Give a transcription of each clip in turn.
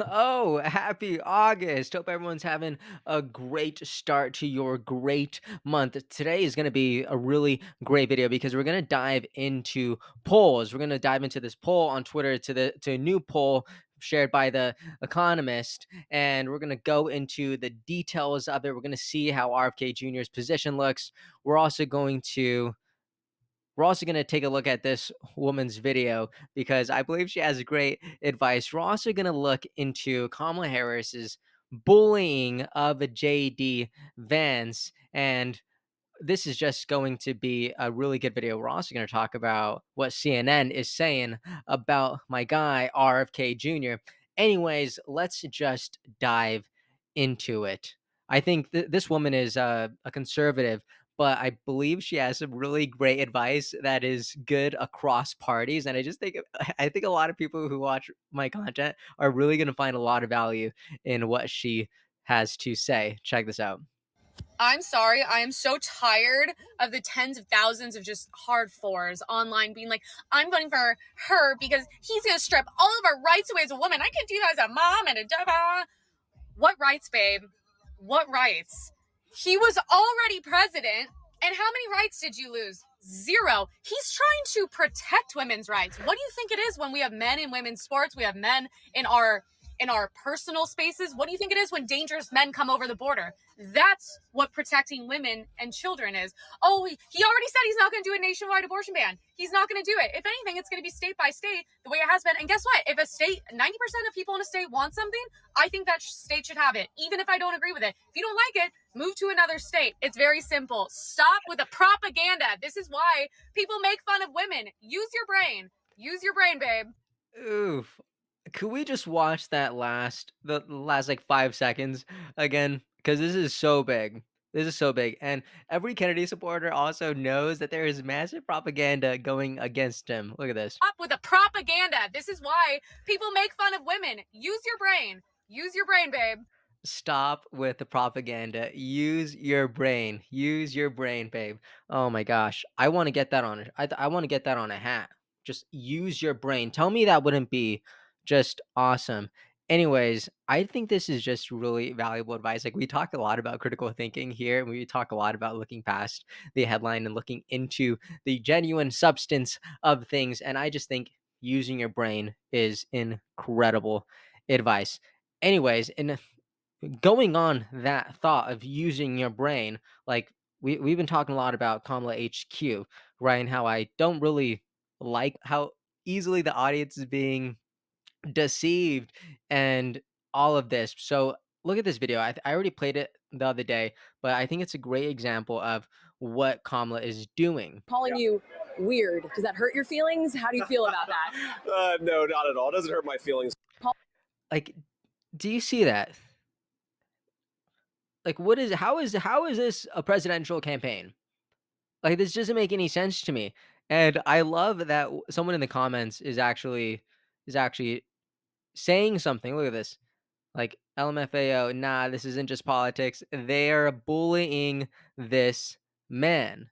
Oh, happy August. Hope everyone's having a great start to your great month. Today is going to be a really great video because we're going to dive into polls. We're going to dive into this poll on Twitter to a new poll shared by the Economist, and we're going to go into the details of it. We're going to see how RFK Jr.'s position looks. We're also going to we're also going to take a look at this woman's video because I believe she has great advice. We're also going to look into Kamala Harris's bullying of a JD Vance, and this is just going to be a really good video. We're also going to talk about what CNN is saying about my guy RFK Jr. Anyways, let's just dive into it. I think this woman is a conservative, but I believe she has some really great advice that is good across parties. And I just think I think a lot of people who watch my content are really going to find a lot of value in what she has to say. Check this out. I'm sorry. I am so tired of the tens of thousands of just hard fours online being like, I'm voting for her because he's going to strip all of our rights away as a woman. I can do that as a mom and a da. What rights, babe? What rights? He was already president. And how many rights did you lose? Zero. He's trying to protect women's rights. What do you think it is when we have men in women's sports? We have men in our personal spaces. What do you think it is when dangerous men come over the border? That's what protecting women and children is. Oh, he already said he's not going to do a nationwide abortion ban. He's not going to do it. If anything, it's going to be state by state the way it has been. And guess what? If a state, 90% of people in a state want something, I think that state should have it, even if I don't agree with it. If you don't like it, move to another state. It's very simple. Stop with the propaganda. This is why people make fun of women. Use your brain. Use your brain, babe. Oof. Could we just watch that the last like 5 seconds again? Because this is so big. This is so big. And every Kennedy supporter also knows that there is massive propaganda going against him. Look at this. Stop with the propaganda. This is why people make fun of women. Use your brain. Use your brain, babe. Stop with the propaganda. Use your brain. Use your brain, babe. Oh my gosh. I want to get that on I want to get that on a hat. Just use your brain. Tell me that wouldn't be just awesome. Anyways, I think this is just really valuable advice. Like we talk a lot about critical thinking here, and we talk a lot about looking past the headline and looking into the genuine substance of things. And I just think using your brain is incredible advice. Anyways, in going on that thought of using your brain, like we've been talking a lot about Kamala HQ, right? And how I don't really like how easily the audience is being deceived and all of this. So look at this video. I already played it the other day, but I think it's a great example of what Kamala is doing. Calling you weird. Does that hurt your feelings? How do you feel about that? No, not at all. It doesn't hurt my feelings. Like, do you see that? Like, how is this a presidential campaign? Like, this doesn't make any sense to me, and I love that someone in the comments is actually saying something. Look at this, like, LMFAO, "Nah, this isn't just politics. They're bullying this man."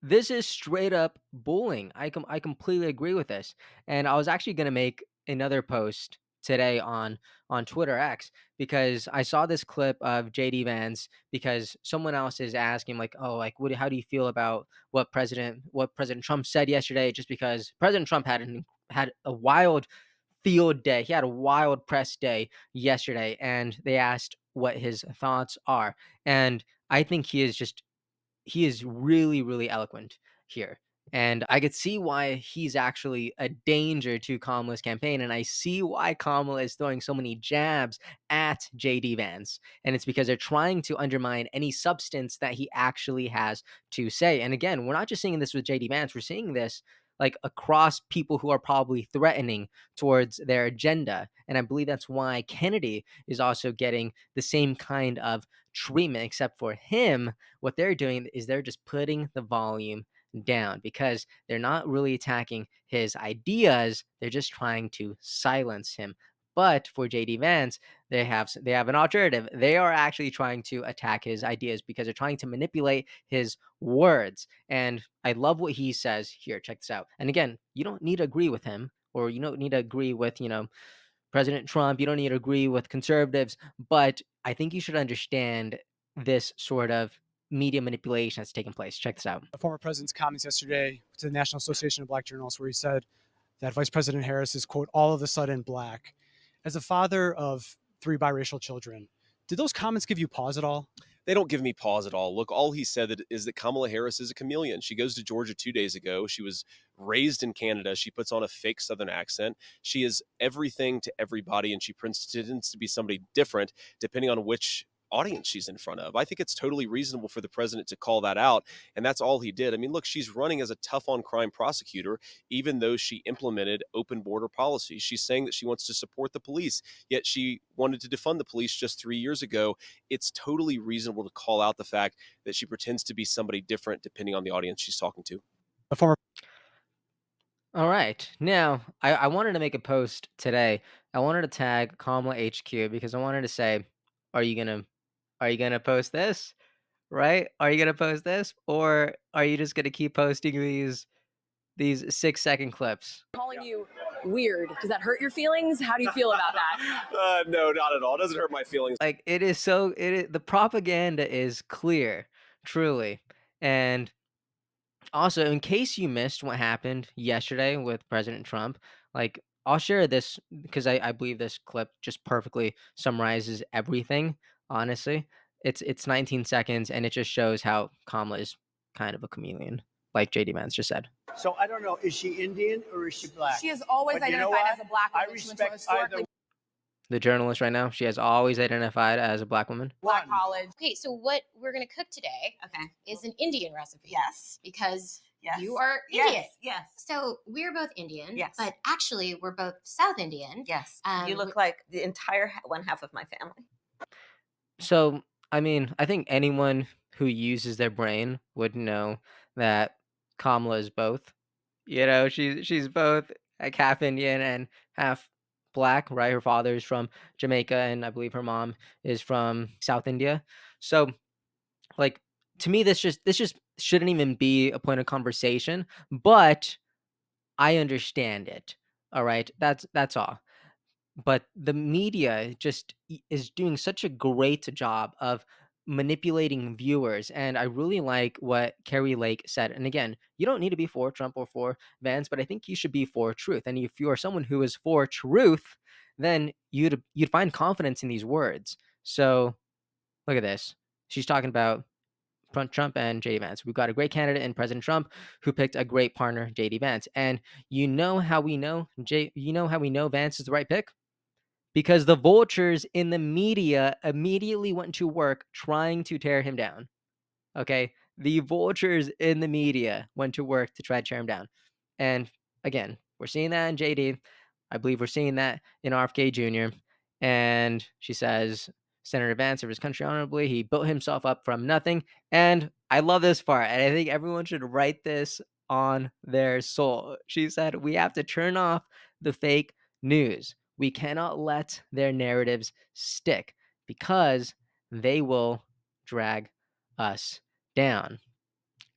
This is straight up bullying. I completely agree with this, and I was actually gonna make another post today on Twitter X because I saw this clip of JD Vance because someone else is asking like, "Oh, like how do you feel about what President Trump said yesterday?" Just because President Trump had a wild field day. He had a wild press day yesterday, and they asked what his thoughts are. And I think he is really, really eloquent here. And I could see why he's actually a danger to Kamala's campaign. And I see why Kamala is throwing so many jabs at JD Vance. And it's because they're trying to undermine any substance that he actually has to say. And again, we're not just seeing this with JD Vance, we're seeing this like across people who are probably threatening towards their agenda. And I believe that's why Kennedy is also getting the same kind of treatment, except for him what they're doing is they're just putting the volume down because they're not really attacking his ideas. They're just trying to silence him. But for JD Vance, they have an alternative. They are actually trying to attack his ideas because they're trying to manipulate his words. And I love what he says here. Check this out. And again, you don't need to agree with him, or you don't need to agree with President Trump, you don't need to agree with conservatives, but I think you should understand this sort of media manipulation that's taking place. Check this out. The former president's comments yesterday to the National Association of Black Journalists, where he said that Vice President Harris is, quote, all of a sudden black. As a father of 3 biracial children, did those comments give you pause at all? They don't give me pause at all. Look, all he said is that Kamala Harris is a chameleon. She goes to Georgia 2 days ago. She was raised in Canada. She puts on a fake Southern accent. She is everything to everybody, and she pretends to be somebody different depending on which audience she's in front of. I think it's totally reasonable for the president to call that out, and that's all he did. I mean, look, she's running as a tough on crime prosecutor, even though she implemented open border policies. She's saying that she wants to support the police, yet she wanted to defund the police just 3 years ago. It's totally reasonable to call out the fact that she pretends to be somebody different depending on the audience she's talking to. The former All right. Now, I wanted to make a post today. I wanted to tag Kamala HQ because I wanted to say, are you gonna post this? Right? Are you gonna post this? Or are you just gonna keep posting these 6-second clips? Calling you weird. Does that hurt your feelings? How do you feel about that? No, not at all. It doesn't hurt my feelings. Like the propaganda is clear, truly. And also, in case you missed what happened yesterday with President Trump, like I'll share this because I believe this clip just perfectly summarizes everything. Honestly, it's 19 seconds and it just shows how Kamala is kind of a chameleon, like JD Vance just said. So I don't know, is she Indian or is she black? She has always But you know identified what? as a black I woman. She went to a respect historically either The journalist right now, she has always identified as a black woman. black one. college. Okay, so what we're gonna cook today Okay. is an Indian recipe. Yes. Because Yes. you are Indian. Yes. Yes. So we're both Indian. Yes. But actually we're both South Indian. Yes. Um, You look like the entire one half of my family. So, I mean, I think anyone who uses their brain would know that Kamala is both. You know, she's both like half Indian and half black, right? Her father is from Jamaica, and I believe her mom is from South India. So, like to me, this just shouldn't even be a point of conversation. But I understand it. All right, that's all. But the media just is doing such a great job of manipulating viewers, and I really like what Carrie Lake said. And again, you don't need to be for Trump or for Vance, but I think you should be for truth. And if you are someone who is for truth, then you'd find confidence in these words. So look at this. She's talking about Trump and JD Vance. We've got a great candidate in President Trump who picked a great partner, JD Vance. And you know how we know Vance is the right pick? Because the vultures in the media immediately went to work trying to tear him down. Okay? The vultures in the media went to work to try to tear him down. And again, we're seeing that in JD. I believe we're seeing that in RFK Jr. And she says, Senator Vance served his country honorably. He built himself up from nothing. And I love this part. And I think everyone should write this on their soul. She said, we have to turn off the fake news. We cannot let their narratives stick because they will drag us down.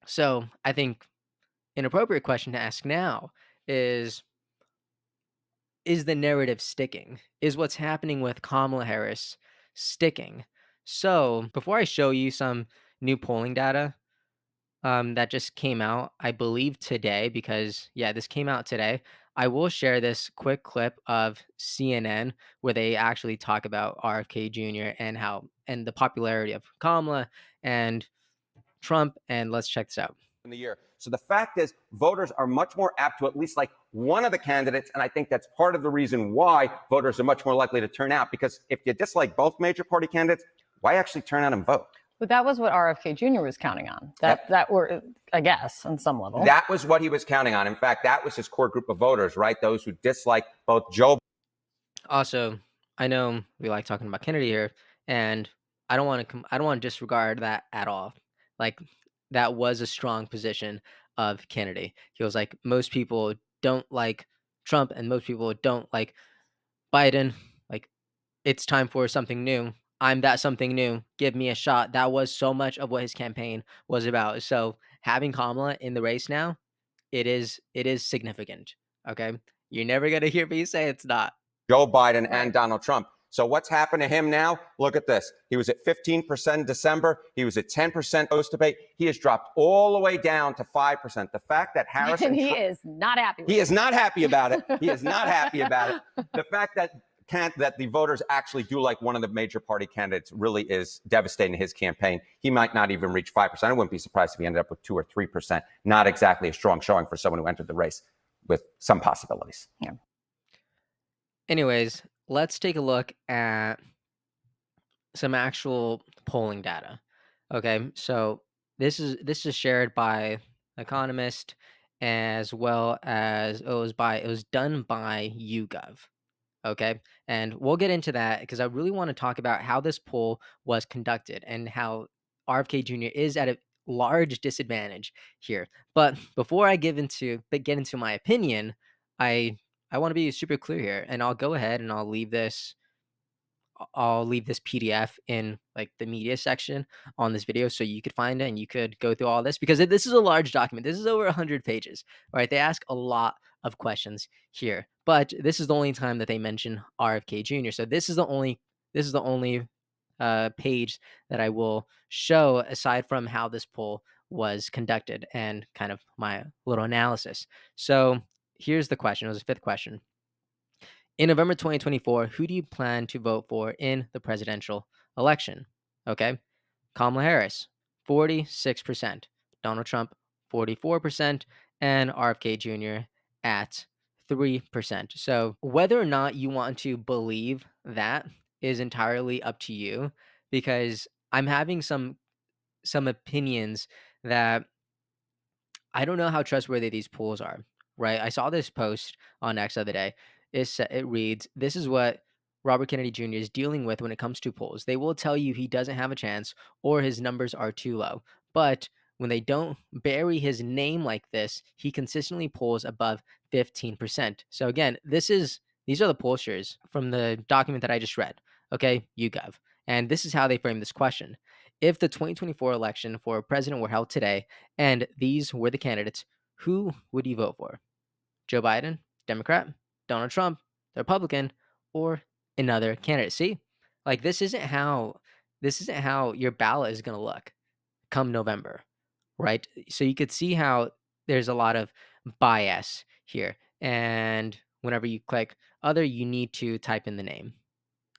So I think an appropriate question to ask now is the narrative sticking? Is what's happening with Kamala Harris sticking? So before I show you some new polling data that just came out, I believe today, because yeah, this came out today. I will share this quick clip of CNN where they actually talk about RFK Jr. and the popularity of Kamala and Trump. And let's check this out. In the year. So the fact is, voters are much more apt to at least like one of the candidates, and I think that's part of the reason why voters are much more likely to turn out. Because if you dislike both major party candidates, why actually turn out and vote? But that was what RFK Jr. was counting on. That were, I guess, on some level. That was what he was counting on. In fact, that was his core group of voters, right? Those who dislike both Joe. Also, I know we like talking about Kennedy here, and I don't want to disregard that at all. Like that was a strong position of Kennedy. He was like, most people don't like Trump and most people don't like Biden. Like, it's time for something new. I'm that something new. Give me a shot. That was so much of what his campaign was about. So having Kamala in the race now, it is significant. Okay. You're never gonna hear me say it's not. Joe Biden and Donald Trump. So what's happened to him now? Look at this. He was at 15% in December. He was at 10% post-debate. He has dropped all the way down to 5%. The fact that Harris And and he Trump, is not happy with he it. is not happy about it. He is not happy about it. The fact that the voters actually do like one of the major party candidates really is devastating to his campaign. He might not even reach 5%. I wouldn't be surprised if he ended up with 2 or 3%. Not exactly a strong showing for someone who entered the race with some possibilities. Yeah. Anyways, let's take a look at some actual polling data. Okay, so this is shared by Economist, as well as it was done by YouGov. Okay, and we'll get into that because I really want to talk about how this poll was conducted and how RFK Jr. is at a large disadvantage here. But before I get into my opinion, I I want to be super clear here, and I'll go ahead and I'll leave this PDF in like the media section on this video so you could find it and you could go through all this because this is a large document. This is over 100 pages, right? They ask a lot of questions here, but this is the only time that they mention RFK Jr. So this is the only page that I will show aside from how this poll was conducted and kind of my little analysis. So here's the question. It was the fifth question. In November 2024, who do you plan to vote for in the presidential election? Okay. Kamala Harris, 46%. Donald Trump, 44%. And RFK Jr. at 3%. So whether or not you want to believe that is entirely up to you because I'm having some opinions that I don't know how trustworthy these polls are, right? I saw this post on X the other day. It reads, "This is what Robert Kennedy Jr. is dealing with when it comes to polls. They will tell you he doesn't have a chance or his numbers are too low. But when they don't bury his name like this, he consistently polls above 15%." So again, these are the pollsters from the document that I just read. Okay, YouGov. And this is how they frame this question. If the 2024 election for president were held today, and these were the candidates, who would you vote for? Joe Biden, Democrat, Donald Trump, the Republican, or another candidate? See? Like this isn't how your ballot is going to look come November, right? So you could see how there's a lot of bias here. And whenever you click other, you need to type in the name.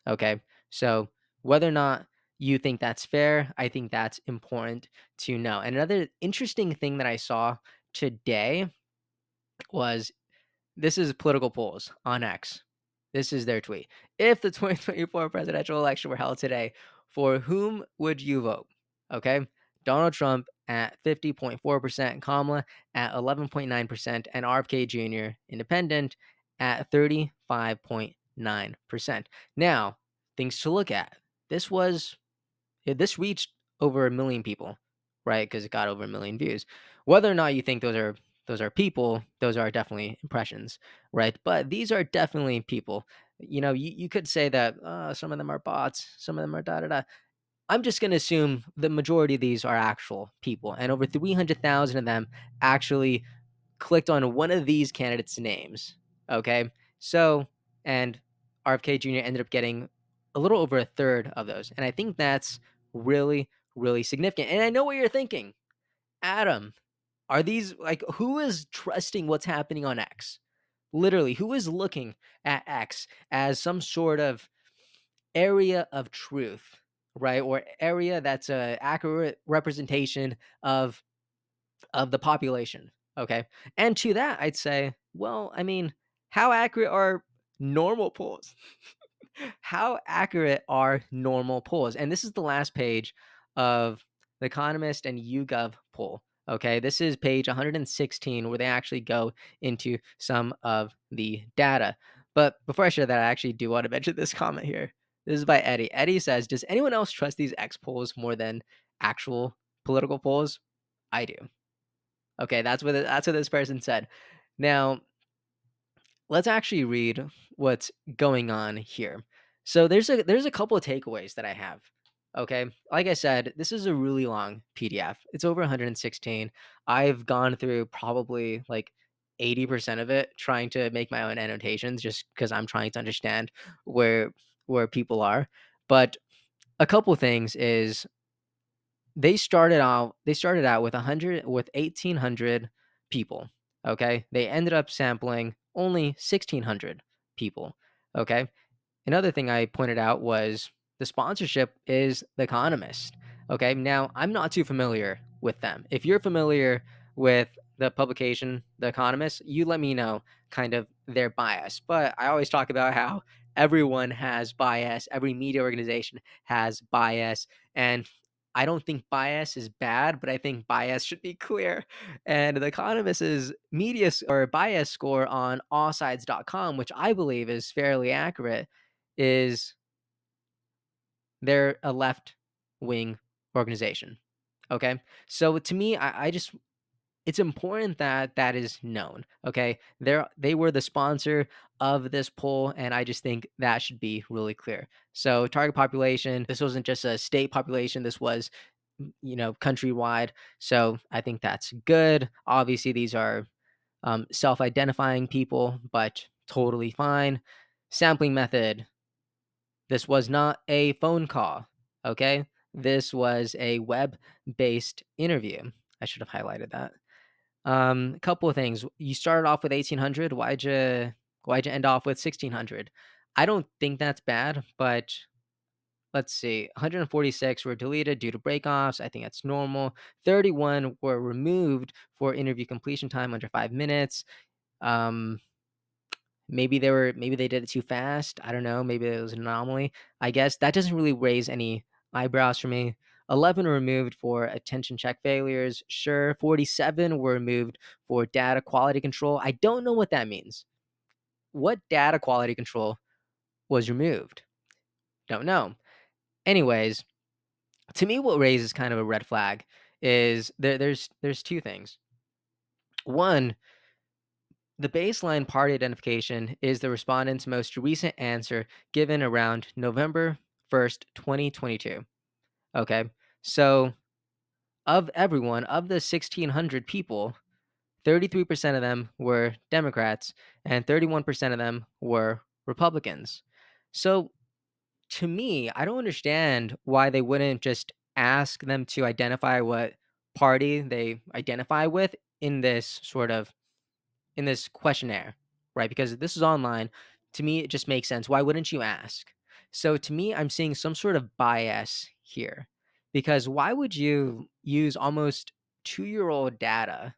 Okay. So whether or not you think that's fair, I think that's important to know. And another interesting thing that I saw today was this is political polls on X. This is their tweet. If the 2024 presidential election were held today, for whom would you vote? Okay. Donald Trump at 50.4%, Kamala at 11.9%, and RFK Jr., independent, at 35.9%. Now, things to look at. This reached over 1 million people, right? Because it got over 1 million views. Whether or not you think those are people, those are definitely impressions, right? But these are definitely people. You know, you could say that some of them are bots, some of them are da da da. I'm just going to assume the majority of these are actual people, and over 300,000 of them actually clicked on one of these candidates' names. Okay, so and RFK Jr. ended up getting a little over a third of those, and I think that's really, really significant. And I know what you're thinking, Adam. Are these like who is trusting what's happening on X? Literally, who is looking at X as some sort of area of truth, right? Or area that's a accurate representation of the population. Okay. And to that, I'd say, well, I mean, how accurate are normal polls? How accurate are normal polls? And this is the last page of the Economist and YouGov poll. Okay, this is page 116 where they actually go into some of the data. But before I share that, I actually do want to mention this comment here. This is by Eddie. Eddie says, "Does anyone else trust these X polls more than actual political polls?" I do. Okay, that's what this person said. Now, let's actually read what's going on here. So there's a couple of takeaways that I have. Okay, like I said, this is a really long PDF. It's over 116. I've gone through probably like 80% of it trying to make my own annotations just because I'm trying to understand where people are. But a couple things is they started out with 1,800 people, okay? They ended up sampling only 1,600 people, okay? Another thing I pointed out was the sponsorship is The Economist. Okay, now I'm not too familiar with them. If you're familiar with the publication, The Economist, you let me know kind of their bias. But I always talk about how everyone has bias, every media organization has bias. And I don't think bias is bad, but I think bias should be clear. And The Economist's or bias score on allsides.com, which I believe is fairly accurate, is they're a left wing organization. Okay. So to me, I just, it's important that that is known. Okay. They were the sponsor of this poll. And I just think that should be really clear. So target population, this wasn't just a state population. This was, countrywide. So I think that's good. Obviously, these are self-identifying people, but totally fine. Sampling method, this was not a phone call, okay? This was a web-based interview. I should have highlighted that. A couple of things. You started off with 1,800. Why'd you end off with 1,600? I don't think that's bad, but let's see. 146 were deleted due to breakoffs. I think that's normal. 31 were removed for interview completion time under 5 minutes. Um, maybe they did it too fast. I don't know. Maybe it was an anomaly. I guess that doesn't really raise any eyebrows for me. 11 were removed for attention check failures. Sure. 47 were removed for data quality control. I don't know what that means. What data quality control was removed? Don't know. Anyways, to me, what raises kind of a red flag is there's two things. One, the baseline party identification is the respondent's most recent answer given around November 1st, 2022. Okay. So, of everyone, of the 1,600 people, 33% of them were Democrats and 31% of them were Republicans. So, to me, I don't understand why they wouldn't just ask them to identify what party they identify with in this questionnaire, right? Because this is online. To me, it just makes sense. Why wouldn't you ask? So to me, I'm seeing some sort of bias here because why would you use almost 2-year old data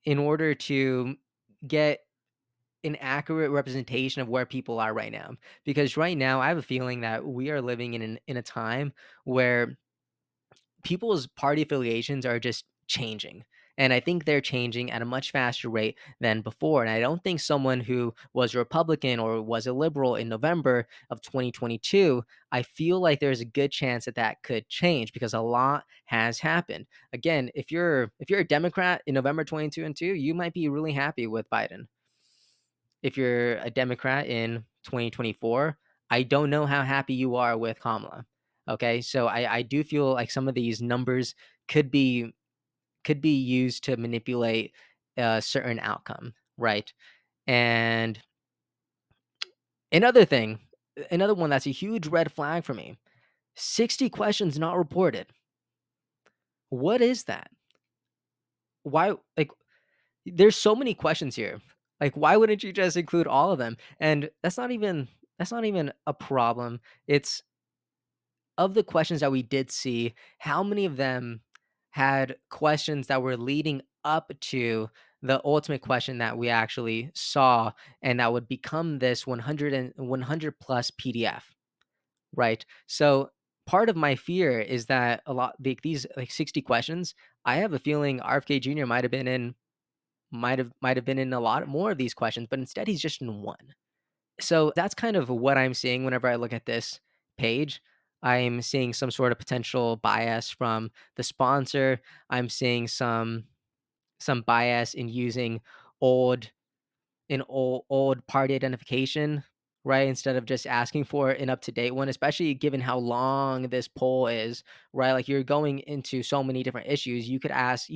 in order to get an accurate representation of where people are right now? Because right now, I have a feeling that we are living in a time where people's party affiliations are just changing. And I think they're changing at a much faster rate than before. And I don't think someone who was a Republican or was a liberal in November of 2022, I feel like there's a good chance that that could change because a lot has happened. Again, if you're a Democrat in November 22 and 2, you might be really happy with Biden. If you're a Democrat in 2024, I don't know how happy you are with Kamala. Okay, so I do feel like some of these numbers could be used to manipulate a certain outcome, right? And another thing, another one that's a huge red flag for me: 60 questions not reported. What is that? Why? Like, there's so many questions here. Like, why wouldn't you just include all of them? And that's not even a problem. It's of the questions that we did see, how many of them had questions that were leading up to the ultimate question that we actually saw and that would become this 100 plus PDF, right? So part of my fear is that a lot these like 60 questions, I have a feeling RFK Jr. might have been in a lot more of these questions, but instead he's just in one. So that's kind of what I'm seeing whenever I look at this page. I'm seeing some sort of potential bias from the sponsor. I'm seeing some bias in using old old party identification, right? Instead of just asking for an up-to-date one, especially given how long this poll is, right? Like you're going into so many different issues. You could ask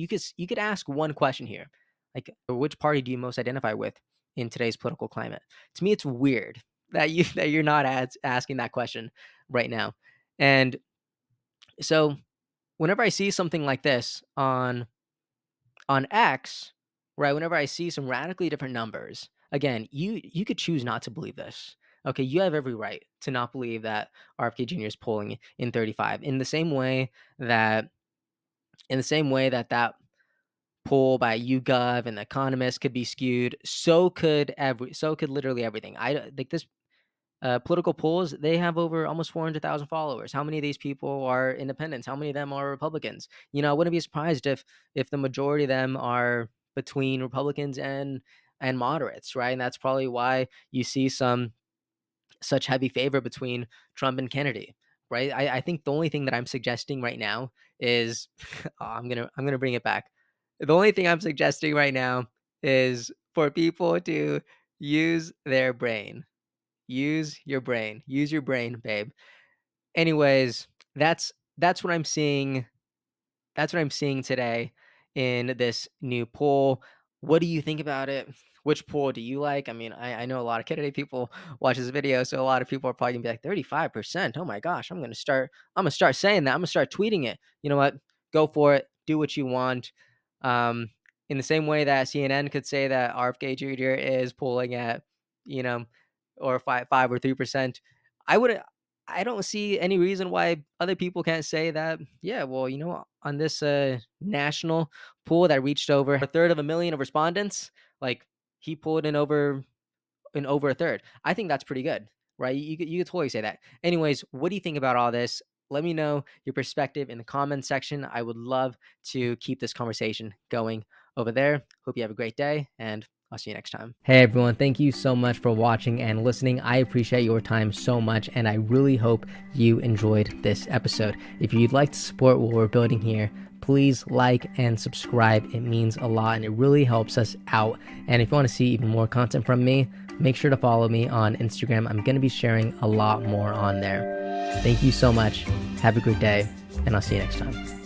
one question here. Like, which party do you most identify with in today's political climate? To me, it's weird that you're not asking that question right now. And so whenever I see something like this on X, right? Whenever I see some radically different numbers, again, you could choose not to believe this. Okay, you have every right to not believe that RFK Jr. is polling in 35. In the same way that poll by YouGov and The Economist could be skewed, so could literally everything. I like this political polls, they have over almost 400,000 followers. How many of these people are independents? How many of them are Republicans? I wouldn't be surprised if the majority of them are between Republicans and moderates, right? And that's probably why you see such heavy favor between Trump and Kennedy, right? I think the only thing that I'm suggesting right now is I'm gonna bring it back. The only thing I'm suggesting right now is for people to use their brain. Use your brain. Use your brain, babe. Anyways, that's what I'm seeing. That's what I'm seeing today in this new poll. What do you think about it? Which poll do you like? I mean, I know a lot of Kennedy people watch this video, so a lot of people are probably gonna be like 35%. Oh my gosh, I'm gonna start saying that. I'm gonna start tweeting it. You know what? Go for it. Do what you want. Um, in the same way that CNN could say that RFK Jr. is polling at, you know, or 5 or 3%. I wouldn't. I don't see any reason why other people can't say that. Yeah, well, on this national pool that reached over a third of a million of respondents, like he pulled in over a third. I think that's pretty good, right? You could totally say that. Anyways, what do you think about all this? Let me know your perspective in the comments section. I would love to keep this conversation going over there. Hope you have a great day, and I'll see you next time. Hey everyone, thank you so much for watching and listening. I appreciate your time so much, and I really hope you enjoyed this episode. If you'd like to support what we're building here, please like and subscribe. It means a lot and it really helps us out. And if you want to see even more content from me, make sure to follow me on Instagram. I'm going to be sharing a lot more on there. Thank you so much. Have a great day, and I'll see you next time.